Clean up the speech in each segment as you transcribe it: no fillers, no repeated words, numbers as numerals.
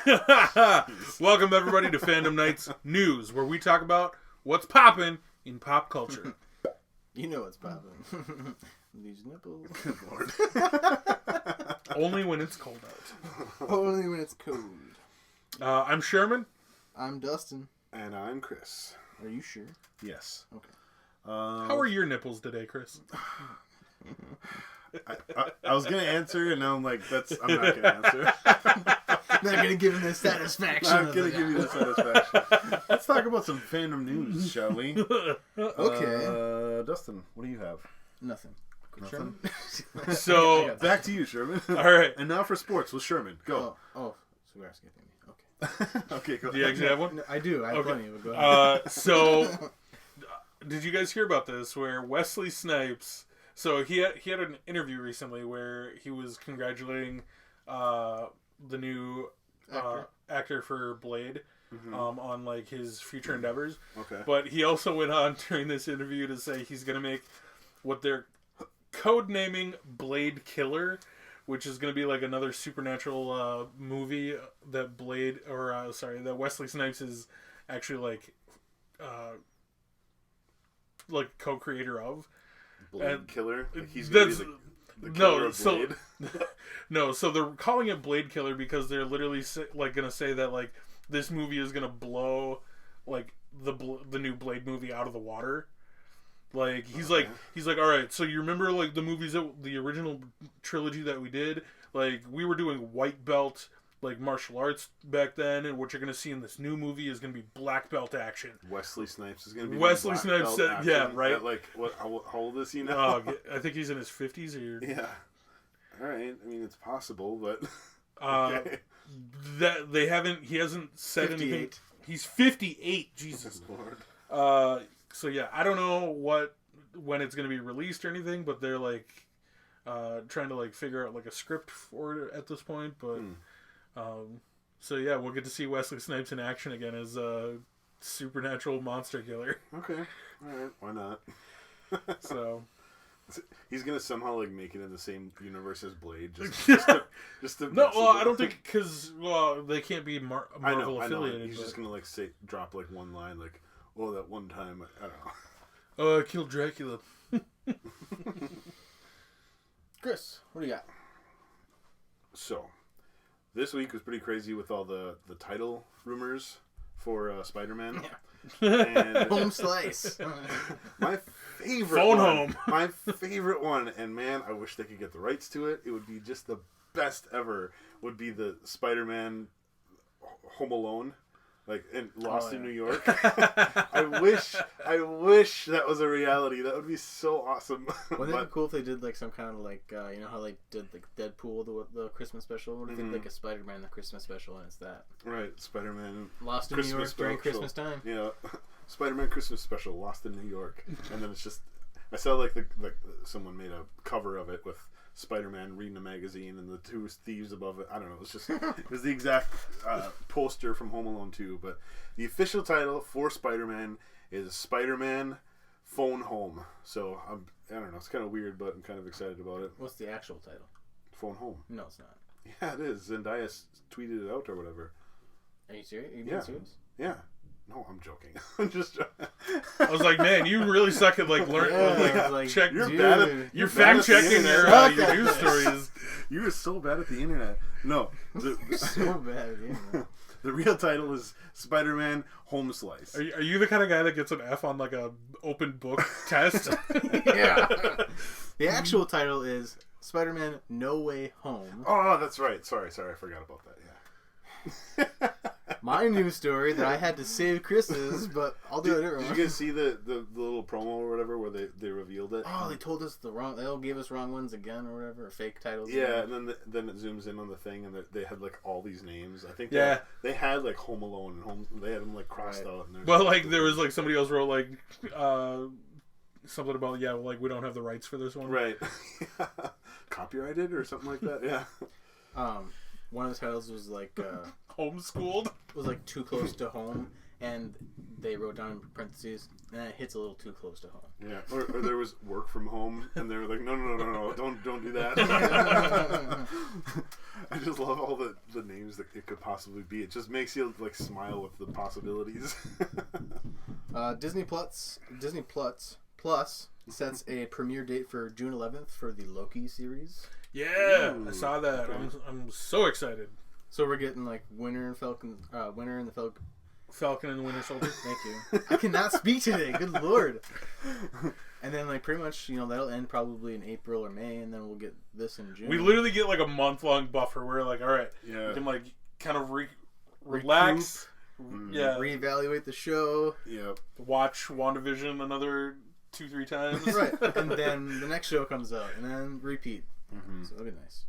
Welcome everybody to Phandom Nights News, where we talk about what's poppin' in pop culture. You know what's poppin'. These nipples. Good Lord. Only when it's cold out. Only when it's cold. I'm Sherman. I'm Dustin. And I'm Chris. Are you sure? Yes. Okay. How are your nipples today, Chris? I was gonna answer, and now I'm like, I'm not gonna answer. Not gonna give him the satisfaction. Not gonna give you the satisfaction. Let's talk about some fandom news, shall we? Okay. Dustin, what do you have? Nothing. Nothing. So Back to you, Sherman. all right. And now for sports with Sherman. Go. Oh, so we're asking me. Okay. Okay, go. Do you actually have one? No, I do. I have Okay. plenty. But go ahead. So, did you guys hear about this? Where Wesley Snipes? So he had an interview recently where he was congratulating the new actor for Blade on like his future endeavors. Okay. But he also went on during this interview to say he's gonna make what they're code naming Blade Killer, which is gonna be like another supernatural movie that that Wesley Snipes is actually like co-creator of. Blade Killer? Like he's gonna be the killer of Blade? So they're calling it Blade Killer because they're literally gonna say that like this movie is gonna blow like the new Blade movie out of the water. Like he's like all right, so you remember like the movies the original trilogy that we did, like we were doing white belt like martial arts back then, and what you're gonna see in this new movie is gonna be black belt action. Wesley Snipes is gonna be Wesley Snipes said, yeah, right. At like what? How old is he now? I think he's in his 50s or yeah. All right. I mean, it's possible, but okay. He hasn't said 58. anything. He's 58. Jesus Lord. So yeah, I don't know when it's gonna be released or anything, but they're like trying to like figure out like a script for it at this point, but. So yeah, we'll get to see Wesley Snipes in action again as a supernatural monster killer. Okay, all right, why not? So he's gonna somehow like make it in the same universe as Blade, just to no. Well, I don't think because they can't be Marvel I know. affiliated. He's just gonna like drop like one line like, "Oh, that one time I don't know." Oh, I killed Dracula. Chris, what do you got? So. This week was pretty crazy with all the title rumors for Spider-Man. Yeah. And Home slice. My favorite Phone one. home. My favorite one, and man, I wish they could get the rights to it. It would be just the best ever. Would be the Spider-Man Home Alone. Like Lost in New York. I wish that was a reality. That would be so awesome. Wouldn't it be cool if they did like some kind of like you know how they did like Deadpool the Christmas special? What if they did like a Spider-Man the Christmas special and it's that? Right, Spider-Man Lost in Christmas New York during special. Christmas time. Yeah, Spider-Man Christmas special, Lost in New York, and then it's just I saw like someone made a cover of it with Spider-Man reading a magazine and the two thieves above it. I don't know. It was the exact poster from Home Alone 2. But the official title for Spider-Man is Spider-Man Phone Home. So I don't know. It's kind of weird, but I'm kind of excited about it. What's the actual title? Phone Home. No, it's not. Yeah, it is. Zendaya tweeted it out or whatever. Are you serious? Are you being serious? Yeah. No, I'm joking. I'm just joking. I was like, man, you really suck at like learning. Like, check. You're bad at You're fact checking your news stories. You were so bad at the internet. No, So bad. Yeah. the real title is Spider-Man Home Slice. Are you the kind of guy that gets an F on like a open book test? Yeah. The actual title is Spider-Man No Way Home. Oh, that's right. Sorry, I forgot about that. Yeah. My news story that I had to save Chris's, but I'll do it. Did you guys see the little promo or whatever where they revealed it? Oh, they told us they gave us wrong ones again or whatever, or fake titles. Yeah, again. and then it zooms in on the thing, and they had like all these names. I think Yeah. they had like Home Alone and Home. They had them like crossed out. And Well, like there was like somebody else wrote like something about like we don't have the rights for this one. Right. Copyrighted or something like that. Yeah. One of the titles was like Homeschooled. was like too close to home, and they wrote down in parentheses, it hits a little too close to home. Yeah, or there was work from home, and they were like, no, don't do that. I just love all the names that it could possibly be. It just makes you like smile with the possibilities. Disney Plus sets a premiere date for June 11th for the Loki series. Yeah, Ooh, I saw that. okay. I'm so excited. So we're getting like Winter and the Falcon and the Winter Soldier. Thank you. I cannot speak today. Good lord. And then like pretty much that'll end probably in April or May, and then we'll get this in June. We literally get like a month-long buffer. We're like, all right, Yeah. we can like kind of relax. Yeah. Reevaluate the show. Yep. Watch WandaVision another 2-3 times. Right. And then the next show comes out, and then repeat. Mm-hmm. So that'll be nice.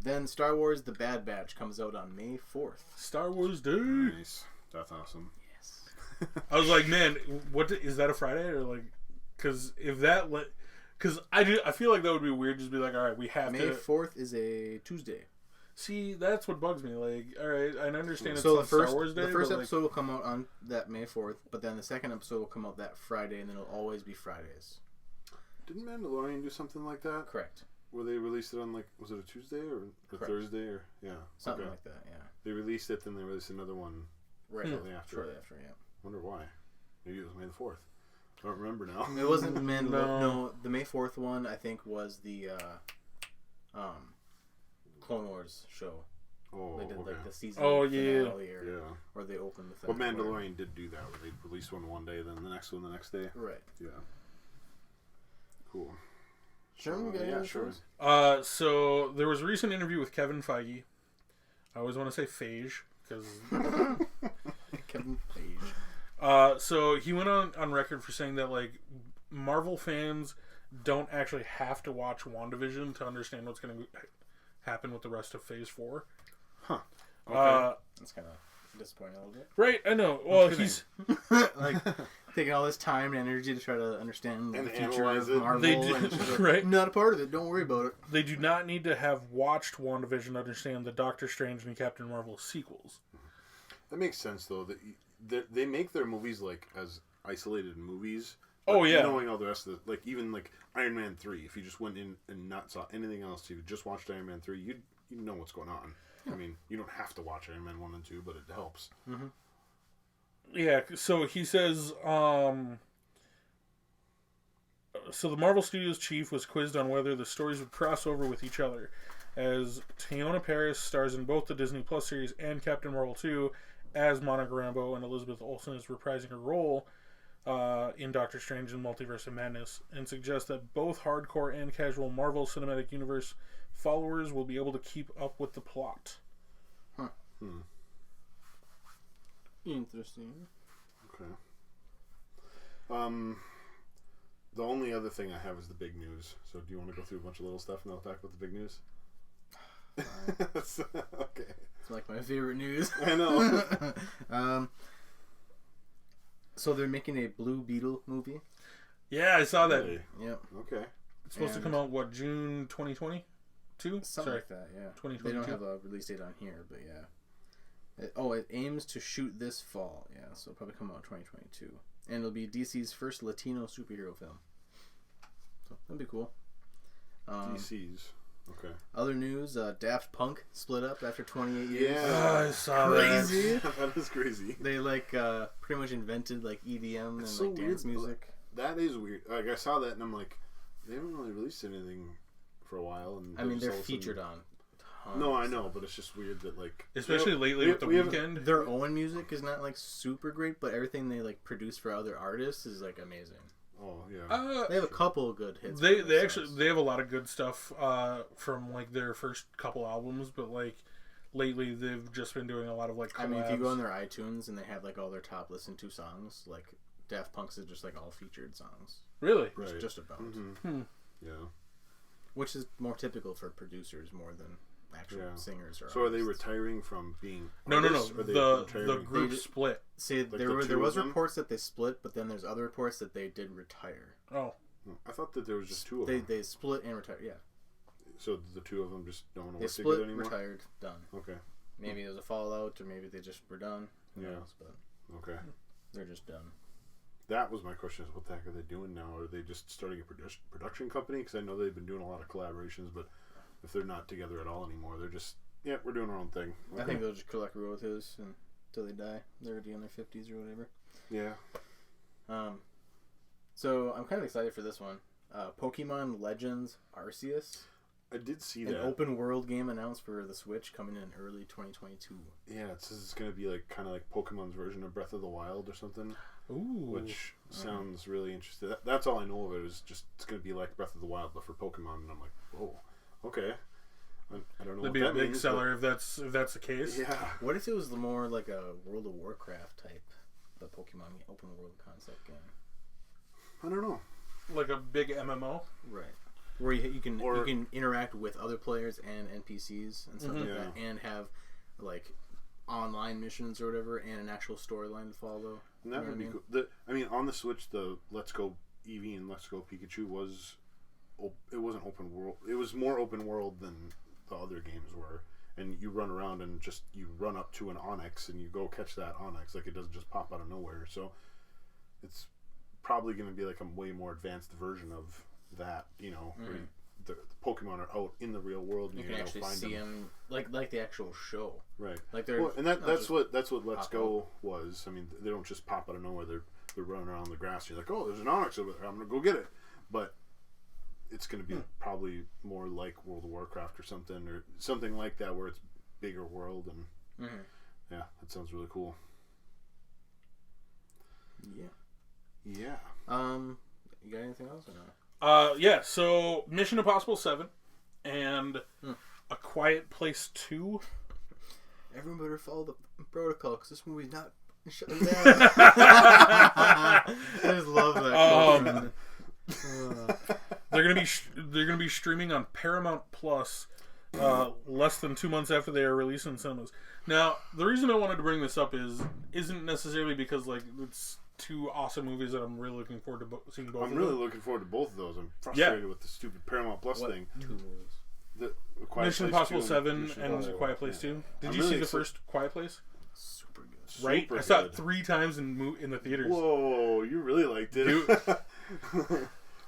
Then Star Wars: The Bad Batch comes out on May 4th. Star Wars Day. Nice. That's awesome. Yes. I was like, man, is that a Friday or like? Because if that because I feel like that would be weird. Just be like, all right, we have May to. 4th is a Tuesday. See, that's what bugs me. Like, all right, I understand it's So on Star Wars Day. the first but, episode will come out on that May 4th, but then the second episode will come out that Friday, and then it'll always be Fridays. Didn't Mandalorian do something like that? Correct. Where they released it on like, was it a Tuesday or Correct. Thursday or Something okay. like that, yeah. They released it, then they released another one Right shortly after. Shortly after, yeah. Wonder why? Maybe it was May the 4th. I don't remember now. It wasn't Mandalorian. No. No, the May 4th one I think was the Clone Wars show. Oh, They did okay. like the season finale or they opened with that. Well, Mandalorian did do that, where they released one day, then the next one the next day. Right. Yeah. Cool. Sherman, got any yeah, other sure. shows? So there was a recent interview with Kevin Feige. I always want to say Feige because. Kevin Feige. So he went on record for saying that like Marvel fans don't actually have to watch WandaVision to understand what's going to happen with the rest of Phase 4. Huh. Okay. That's kind of disappointing a little bit. Right, I know. Well, he's Like taking all this time and energy to try to understand And the future analyze of it. Marvel. They and do, it's just like, right? Not a part of it. Don't worry about it. They do not need to have watched WandaVision to understand the Doctor Strange and Captain Marvel sequels. That makes sense, though. That they make their movies like as isolated movies. Oh, yeah. Knowing all the rest of the, like even like Iron Man 3, if you just went in and not saw anything else, you just watched Iron Man 3, you know what's going on. I mean, you don't have to watch Iron Man 1 and 2, but it helps. Mm-hmm. Yeah, so he says, so the Marvel Studios chief was quizzed on whether the stories would cross over with each other, as Teyonah Parris stars in both the Disney Plus series and Captain Marvel 2 as Monica Rambeau, and Elizabeth Olsen is reprising her role in Doctor Strange and Multiverse of Madness, and suggests that both hardcore and casual Marvel Cinematic Universe followers will be able to keep up with the plot. Huh. Interesting. Okay. The only other thing I have is the big news. So do you want to go through a bunch of little stuff and then I'll talk about the big news? Okay. It's like my favorite news. I know. So they're making a Blue Beetle movie. Yeah, I saw that. Really? Yep. Okay. It's supposed to come out, what, June 2022? Something like that, yeah. 2022. They don't have a release date on here, but yeah. It aims to shoot this fall, yeah, so it'll probably come out in 2022. And it'll be DC's first Latino superhero film. So that'd be cool. DC's. Okay. Other news, Daft Punk split up after 28 years. Yeah. I saw Crazy. That is crazy. They pretty much invented like EDM It's and so dance weird. music. That is weird. Like I saw that and I'm like, they haven't really released anything for a while. And I mean, they're just all of a sudden- featured on. tons No, I of know, stuff. but it's just weird that like, Especially lately we- with the we haven't- weekend. Their own music is not like super great, but everything they like produce for other artists is like amazing. Oh yeah. They have a couple of good hits. They for they themselves. actually they have a lot of good stuff from like their first couple albums, but like lately they've just been doing a lot of like collabs. I mean, if you go on their iTunes and they have like all their top listened to songs, like Daft Punk's is just like all featured songs. Really? Right. Just about. Mm-hmm. Yeah. Which is more typical for producers more than actual Yeah. singers or So are they artists. retiring from being? No. artists, or are they The retiring- group They- split. See, Like there the were two there of was them? reports that they split, but then there's other reports that they did retire. Oh, I thought that there was just two of They them. they split and retired. Yeah, So the two of them just don't want to they work split, together anymore. retired, done. Okay. Maybe it was a fallout, or maybe they just were done. Who Yeah. knows, but Okay. They're just done. That was my question: is what the heck are they doing now? Are they just starting a production company? Because I know they've been doing a lot of collaborations, but if they're not together at all anymore, they're just we're doing our own thing. Okay. I think they'll just collect royalties until they die. They're already in their 50s or whatever. Yeah. So I'm kind of excited for this one. Pokemon Legends Arceus. I did see An that. open world game announced for the Switch coming in early 2022. Yeah, it says it's going to be like kind of like Pokemon's version of Breath of the Wild or something. Ooh. Which sounds really interesting. That's all I know of it. Is just it's going to be like Breath of the Wild, but for Pokemon. And I'm like, whoa, okay. I don't know. That'd be a big seller if that's the case. Yeah. What if it was more like a World of Warcraft type, the Pokemon open world concept game? I don't know. Like a big MMO. Right. Where you can interact with other players and NPCs and stuff like that, and have like online missions or whatever, and an actual storyline to follow. And that would be cool. I mean, on the Switch, the Let's Go Eevee and Let's Go Pikachu was. It wasn't open world. It was more open world than the other games were. And you run around and you run up to an Onyx and you go catch that Onyx. Like, it doesn't just pop out of nowhere. So it's probably going to be like a way more advanced version of that, where the Pokemon are out in the real world and you can actually see them like the actual show, right? Like they're and that's what Let's Go was. I mean, they don't just pop out of nowhere. They're running around the grass. You're like, oh, there's an Onyx over there. I'm gonna go get it. But it's gonna be probably more like World of Warcraft or something like that, where it's bigger world and yeah, that sounds really cool. Yeah. You got anything else or not? Yeah, so Mission Impossible 7 and A Quiet Place 2. Everyone better follow the protocol because this movie's not shutting down. I just love that. They're gonna be streaming on Paramount Plus less than 2 months after they are released in cinemas. Now, the reason I wanted to bring this up isn't necessarily because like it's two awesome movies that I'm really looking forward to seeing both. I'm really looking forward to both of those. I'm frustrated with the stupid Paramount Plus thing. Two movies. Mission Impossible 7 and A Quiet Place 2. Did you see the first Quiet Place? Super good. Right? I saw it 3 times in the theaters. Whoa, you really liked it.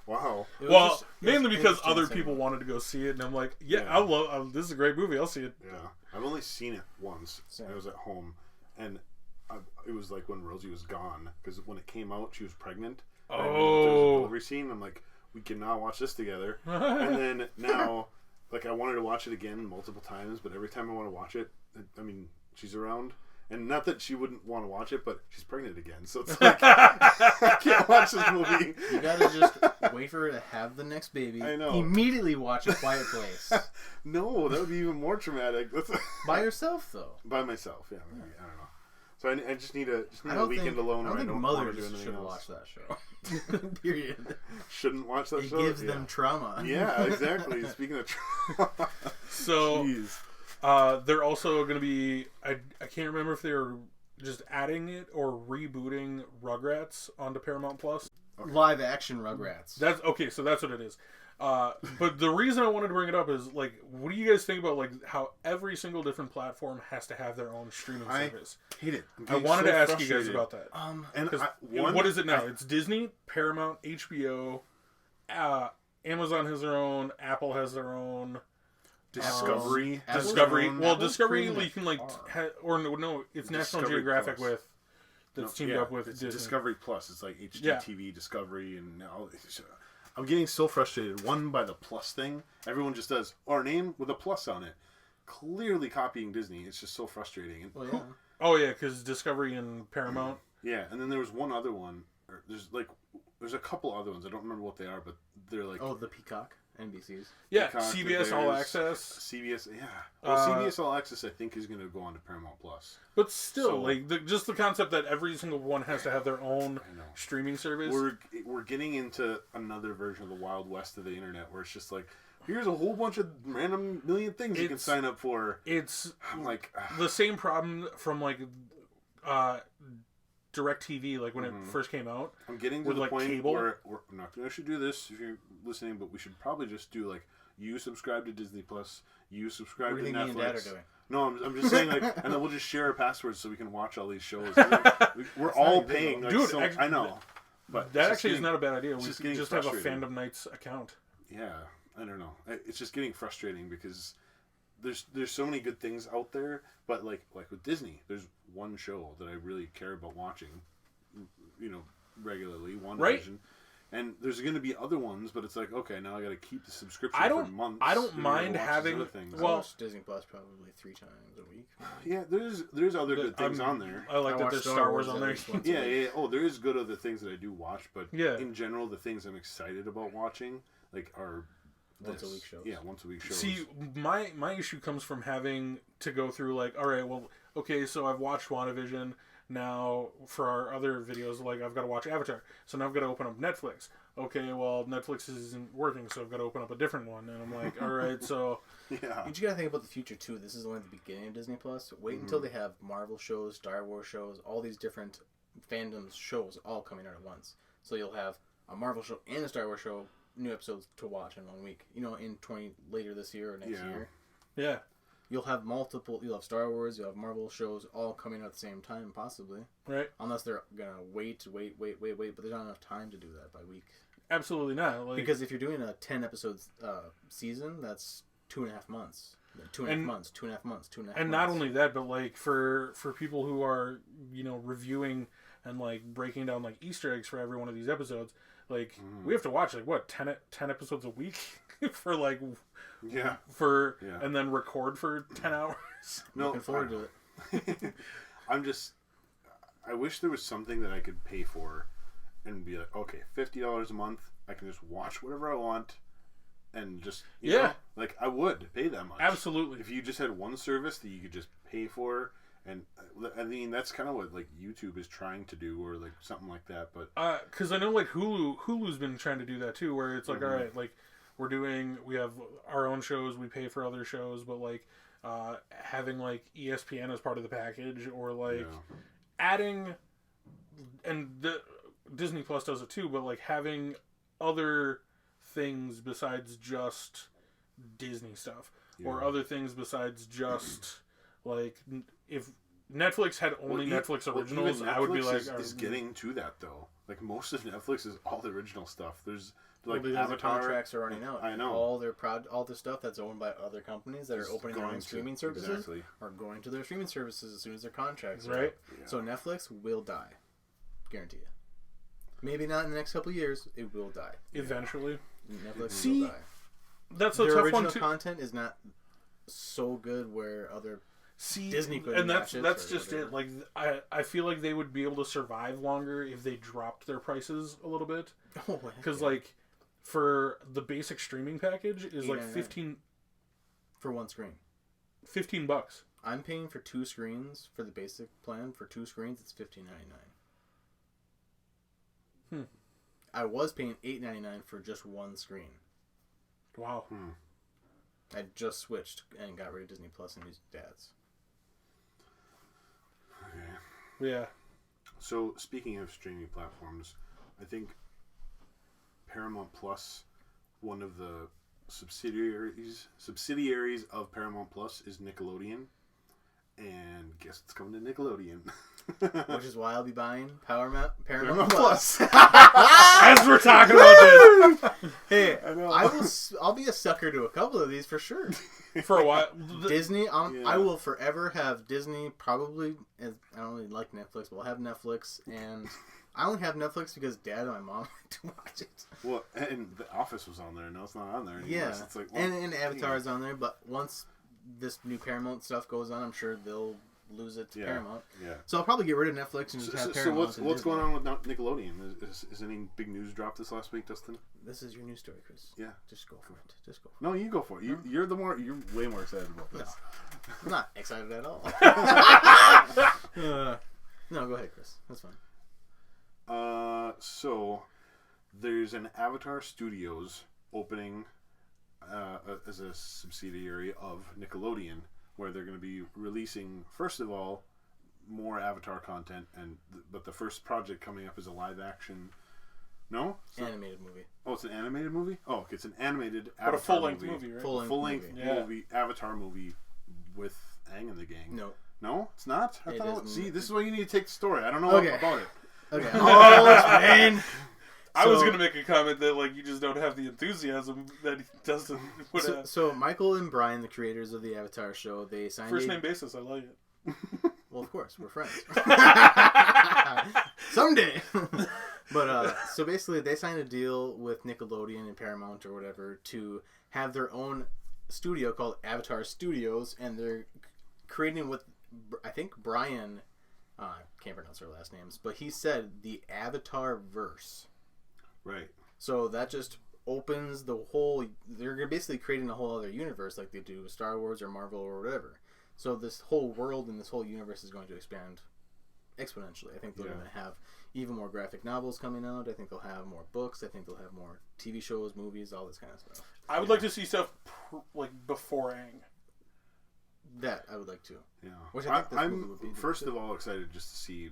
Wow. Well, mainly because other people wanted to go see it, and I'm like, this is a great movie. I'll see it. Yeah. I've only seen it once. I was at home, and it was like when Rosie was gone, because when it came out, she was pregnant. Oh. There was a delivery scene. I'm like, we cannot watch this together. And then now, like, I wanted to watch it again multiple times, but every time I want to watch it, I mean, she's around. And not that she wouldn't want to watch it, but she's pregnant again. So it's like, I can't watch this movie. You gotta just wait for her to have the next baby. I know. Immediately watch A Quiet Place. No, that would be even more traumatic. By yourself, though. By myself, yeah. Maybe. I don't know. So I just need a weekend alone where I don't want to do anything should else. Watch that show. Period. Shouldn't watch that show? It gives them trauma. Yeah, exactly. Speaking of trauma. So, jeez. they're also going to be... I can't remember if they were just adding it or rebooting Rugrats onto Paramount Plus. Okay. Live action Rugrats. That's okay, so that's what it is. But the reason I wanted to bring it up is, like, what do you guys think about, like, how every single different platform has to have their own streaming service? I hate it. I wanted to ask you guys about that. What is it now? It's Disney, Paramount, HBO, Amazon has their own, Apple has their own. Discovery. Discovery. Well, Apple's Discovery, pretty you can, like, it's National Discovery Geographic Plus. that's teamed up with it's Disney. Discovery Plus. It's like HGTV, Discovery, and now I'm getting so frustrated. One, by the plus thing. Everyone just does our name with a plus on it. Clearly copying Disney. It's just so frustrating. And, well, yeah. Oh, yeah, because Discovery and Paramount. Yeah, and then there was one other one. There's a couple other ones. I don't remember what they are, but they're like... Oh, the Peacock. NBC's. Yeah, Peacock, CBS All Access. CBS, yeah. Well, CBS All Access, I think, is going to go on to Paramount Plus. But still, just the concept that every single one has to have their own streaming service. We're getting into another version of the Wild West of the internet, where it's just like, here's a whole bunch of random million things you can sign up for. It's like the same problem from like DirecTV, like when it first came out. I'm getting to the point where we're not going to do this if you're listening, but we should probably just do like You subscribe to Disney Plus. You subscribe What do to you think Netflix. me and Dad are doing? No, I'm just saying, like, and then we'll just share our passwords so we can watch all these shows. We're all paying. Like, Dude, so, actually, I know. But that actually is not a bad idea. We just could just have a frustrating. Phandom Nights account. Yeah, I don't know. It's just getting frustrating because there's so many good things out there, but like with Disney, there's one show that I really care about watching, regularly, one version. And there's going to be other ones, but it's like, okay, now I got to keep the subscription for months. I don't mind having. I watch Disney Plus probably 3 times a week. Yeah, there's other good things on there. I like that there's Star Wars on there. Yeah. Oh, there is good other things that I do watch, but yeah. in general, the things I'm excited about watching are once a week shows. Yeah, once a week shows. See, my issue comes from having to go through like, all right, well, okay, so I've watched WandaVision. Now for our other videos, like I've got to watch Avatar, so now I've got to open up Netflix. Okay, well Netflix isn't working, so I've got to open up a different one, and I'm like, all right, so yeah. But you got to think about the future too. This is only the beginning of Disney Plus. Wait until they have Marvel shows, Star Wars shows, all these different fandoms shows all coming out at once. So you'll have a Marvel show and a Star Wars show, new episodes to watch in 1 week. In later this year or next year. Yeah. You'll have you'll have Star Wars, you'll have Marvel shows all coming out at the same time, possibly. Right. Unless they're going to wait, but there's not enough time to do that by week. Absolutely not. Because if you're doing a 10 episodes season, that's 2.5 months. 2.5 months, 2.5 months, 2.5 months. And not only that, but like for people who are, reviewing and like breaking down like Easter eggs for every one of these episodes, like we have to watch like what 10 episodes a week for like and then record for 10 hours. No, looking forward to it. I wish there was something that I could pay for and be like, okay, $50 a month, I can just watch whatever I want and just you know, like I would pay that much. Absolutely. If you just had one service that you could just pay for. And I mean that's kind of what like YouTube is trying to do, or like something like that. But because I know like Hulu's been trying to do that too, where it's like all right, like we have our own shows, we pay for other shows, but like having like ESPN as part of the package, or like adding, and the Disney Plus does it too, but like having other things besides just Disney stuff, or other things besides just like if Netflix had only Netflix originals, I would be like... is getting to that, though. Like, most of Netflix is all the original stuff. There's, like, because the contracts are running out. I know. All the stuff that's owned by other companies that are opening their own streaming services are going to their streaming services as soon as their contracts are up. Yeah. So Netflix will die. Guarantee you. Maybe not in the next couple of years. It will die. Eventually. Netflix will die. That's a tough one, too. Their original content is not so good where other... Disney could, and that's just it. Like I feel like they would be able to survive longer if they dropped their prices a little bit. Because like for the basic streaming package is like $15 for one screen. $15. I'm paying for 2 screens for the basic plan. For 2 screens, it's $15.99. I was paying $8.99 for just one screen. Wow. I just switched and got rid of Disney Plus and used Dad's. Okay. Yeah. So, speaking of streaming platforms, I think Paramount Plus, one of the subsidiaries of Paramount Plus is Nickelodeon. And guess it's coming to Nickelodeon. Which is why I'll be buying Paramount Plus. As we're talking about this. Hey, I'll be a sucker to a couple of these for sure. For a while. Disney, I will forever have Disney, probably, I don't really like Netflix, but I'll have Netflix, and I only have Netflix because Dad and my mom like to watch it. Well, and The Office was on there, and now it's not on there anymore. Yeah, so it's like, and Avatar is on there, but once this new Paramount stuff goes on, I'm sure they'll lose it to Paramount. Yeah. So I'll probably get rid of Netflix and just have Paramount. So what's going on with Nickelodeon? Is any big news dropped this last week, Dustin? This is your news story, Chris. Yeah. Just go for it. No, you go for it. You're way more excited about this. No, I'm not excited at all. No, go ahead, Chris. That's fine. So there's an Avatar Studios opening as a subsidiary of Nickelodeon, where they're going to be releasing, first of all, more Avatar content, but the first project coming up is a live action No? Animated movie. Oh, it's an animated movie? Oh, okay, it's an animated But a Avatar full-length movie, right? Full-length movie, Avatar movie with Aang and the gang. No. No? It's not? I It thought. is See, n- this is why you need to take the story. I don't know Okay. about it. Okay. Oh, man. I was So- gonna make a comment that like you just don't have the enthusiasm that he doesn't. Would have. So Michael and Brian, the creators of the Avatar show, they signed First name basis, I like it. Well, of course, we're friends. Someday. But so basically, they signed a deal with Nickelodeon and Paramount or whatever to have their own studio called Avatar Studios, and they're creating what I think Brian can't pronounce their last names, but he said the Avatar verse. Right. So that just opens the whole. They're basically creating a whole other universe, like they do with Star Wars or Marvel or whatever. So this whole world and this whole universe is going to expand exponentially. I think they're going to have even more graphic novels coming out. I think they'll have more books. I think they'll have more TV shows, movies, all this kind of stuff. I would like to see stuff like before Aang. That I would like to. Yeah. Which I think this movie would be good first too. of all excited just to see.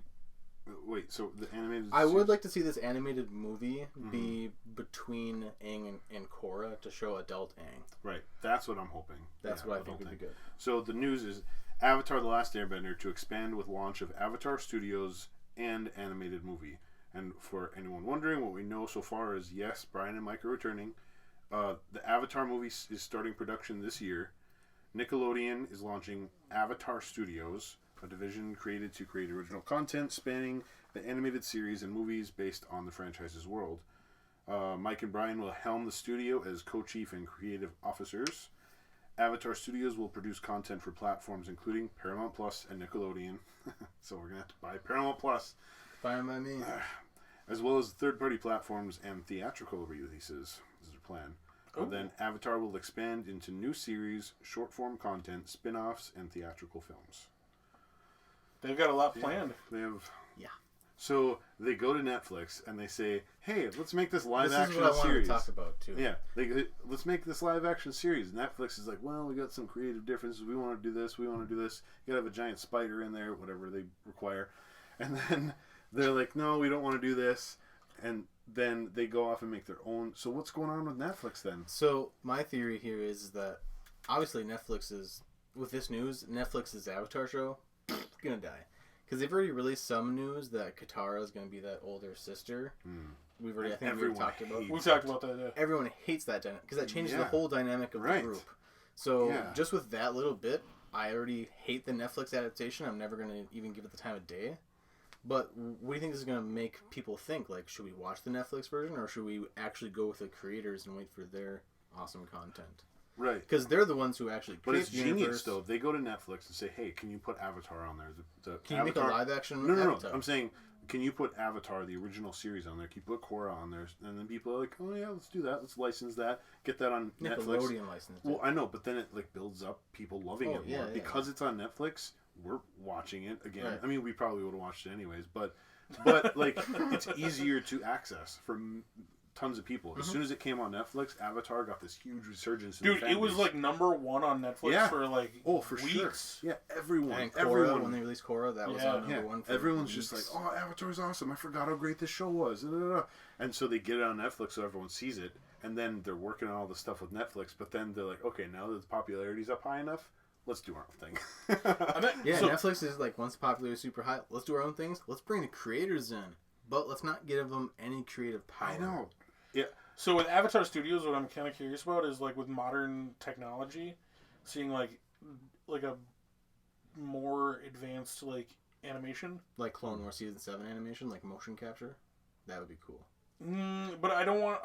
Wait, so the animated. I would like to see this animated movie be between Aang and Korra to show adult Aang. Right. That's what I'm hoping. That's what I think would be good. So the news is Avatar: The Last Airbender to expand with launch of Avatar Studios and animated movie. And for anyone wondering, what we know so far is yes, Brian and Mike are returning. The Avatar movie is starting production this year. Nickelodeon is launching Avatar Studios, a division created to create original content spanning the animated series and movies based on the franchise's world. Mike and Brian will helm the studio as co-chief and creative officers. Avatar Studios will produce content for platforms including Paramount Plus and Nickelodeon. So we're going to have to buy Paramount Plus. Fine by me. As well as third-party platforms and theatrical releases, is their plan. Then Avatar will expand into new series, short-form content, spin-offs, and theatrical films. They've got a lot planned. They have... Yeah. So they go to Netflix and they say, hey, let's make this live This is action what I wanted series. to talk about too. Yeah, let's make this live action series. Netflix is like, well, we got some creative differences. We want to do this. We want to do this. You gotta have a giant spider in there, whatever they require. And then they're like, no, we don't want to do this. And then they go off and make their own. So what's going on with Netflix then? So my theory here is that obviously Netflix is, with this news, Netflix's Avatar show gonna die. Because they've already released some news that Katara is going to be that older sister. We've already, I think we've talked about. We've talked about that. Yeah. Everyone hates that dynamic because that changes the whole dynamic of the group. So just with that little bit, I already hate the Netflix adaptation. I'm never going to even give it the time of day. But what do you think this is going to make people think? Like, should we watch the Netflix version or should we actually go with the creators and wait for their awesome content? Right. Because they're the ones who actually create But it's the universe. genius, though. They go to Netflix and say, hey, can you put Avatar on there? Can you make a live action No. Avatar? I'm saying, can you put Avatar, the original series, on there? Can you put Korra on there? And then people are like, oh, yeah, let's do that. Let's license that. Get that on Netflix. Nickelodeon licensed it. Well, I know, but then it like builds up people loving it more. Because it's on Netflix, we're watching it again. Right. I mean, we probably would have watched it anyways, but like, it's easier to access for tons of people. As soon as it came on Netflix, Avatar got this huge resurgence. Dude, it was like #1 on Netflix for like weeks. Sure. Yeah, everyone. And Korra, when they released Korra, that was on number one. For everyone's weeks. just like, oh, Avatar's awesome. I forgot how great this show was. And so they get it on Netflix so everyone sees it. And then they're working on all the stuff with Netflix. But then they're like, okay, now that the popularity's up high enough, let's do our own thing. Netflix is like, once the popularity is super high, let's do our own things. Let's bring the creators in. But let's not give them any creative power. I know. Yeah. So with Avatar Studios, what I'm kind of curious about is like with modern technology, seeing like a more advanced like animation, like Clone Wars Season 7 animation, like motion capture. That would be cool. But I don't.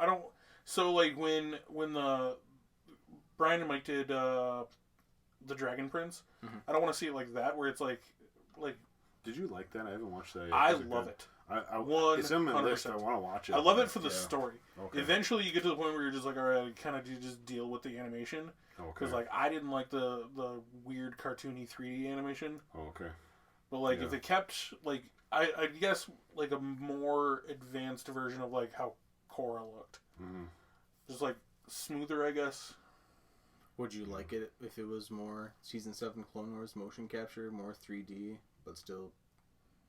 So like when the Brian and Mike did the Dragon Prince, I don't want to see it like that where it's like. Did you like that? I haven't watched that yet. I love it. It's on my list. I want to watch it. I love it for the story. Okay. Eventually, you get to the point where you're just like, all right, I kind of just deal with the animation. Because like I didn't like the weird cartoony 3D animation. Okay. But like if it kept like I guess like a more advanced version of like how Korra looked, just like smoother, I guess. Would you like it if it was more Season 7 Clone Wars motion capture, more 3D, but still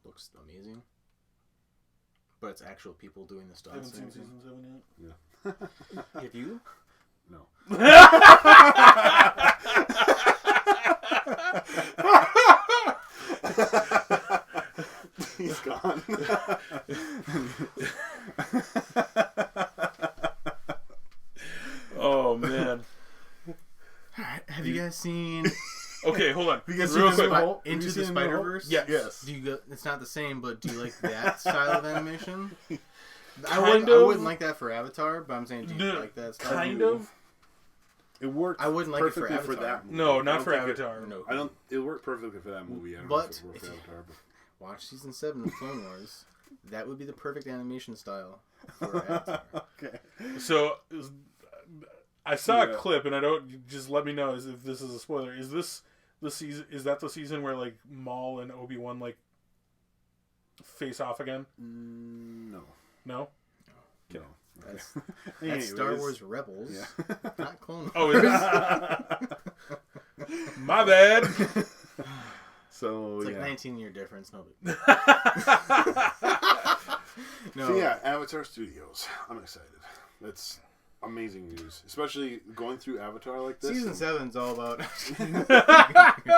looks amazing? but it's actual people doing the I stunts. haven't seen season 7 yet. Have you? No. He's gone. Oh man. Have you guys seen Okay, hold on. You guys Real seen quick. Into the Spider-Verse? Yes. Yes. Do you go? It's not the same, but do you like that style of animation? I Kind wouldn't of. like that for Avatar, but I'm saying, do you No, like that style? Kind of. It worked. I wouldn't like it for perfectly Avatar. that movie. No, I not don't for think Avatar. No. I don't. It worked perfectly for that movie. I don't know But if it worked for if you- Avatar. But Watch season 7 of Clone Wars. That would be the perfect animation style for Avatar. okay. So I saw a Yeah. clip, and I don't. Just let me know if this is a spoiler. Is this the season? Is that the season where like Maul and Obi-Wan like face off again? No. No. No. That's Star Wars Rebels, Yeah. not Clone Wars. Oh, it is. My bad. So It's like yeah. 19-year difference. No. No. So yeah, Avatar Studios. I'm excited. That's amazing news, especially going through Avatar like this. Season 7's all about.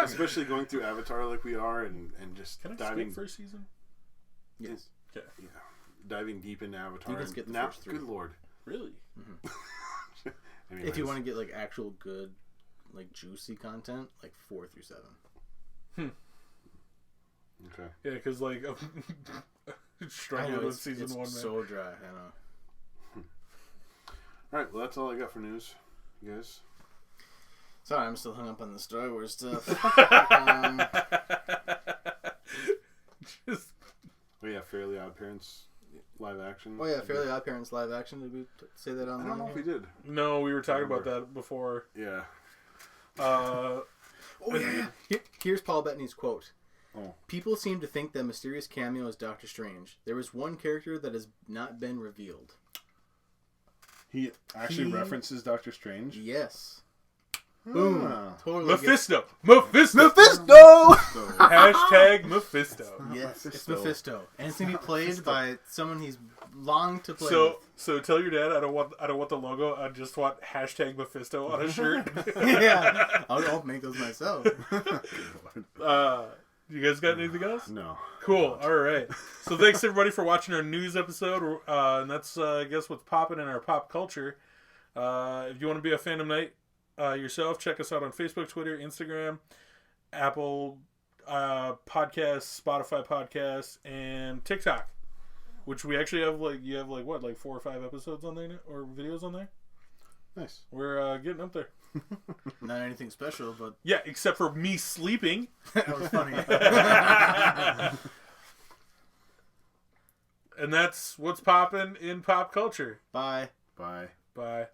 Especially going through Avatar like we are, and just Can I diving. skip first season? Yes. Okay. Yeah, diving deep into Avatar. You can skip the now, first 3. good lord. Really? Anyways. If you want to get like actual good, like juicy content, like 4 through 7. Okay. Yeah, because like I struggling know with it's season 1. Man. so dry. I know. All right. Well, that's all I got for news, you guys. Sorry, I'm still hung up on the Star Wars stuff. Just Oh yeah, Fairly Odd Parents live action. Oh yeah, Fairly Odd Parents live action. Did we say that on? I don't know if we did. no, we were talking about that before. Yeah. Oh yeah. Here's Paul Bettany's quote. Oh. People seem to think that mysterious cameo is Doctor Strange. There is one character that has not been revealed. He actually references Doctor Strange. Yes. Boom. Ah. Totally. Mephisto. Mephisto. Mephisto. So, Hashtag Mephisto. Yes, it's Mephisto. Mephisto, and it's gonna be played by someone he's longed to play. So tell your dad I don't want the logo. I just want hashtag Mephisto on a shirt. with. Yeah, I'll make those myself. You guys got anything else? no. Cool. All right. So thanks everybody for watching our news episode, and that's I guess what's popping in our pop culture. If you want to be a Phandom Night yourself, check us out on Facebook, Twitter, Instagram, Apple Podcasts, Spotify Podcasts, and TikTok. Which we actually have like 4 or 5 episodes on there now, or videos on there. Nice. We're getting up there. Not anything special, but Yeah, except for me sleeping. that was funny. And that's what's popping in pop culture. Bye. Bye. Bye.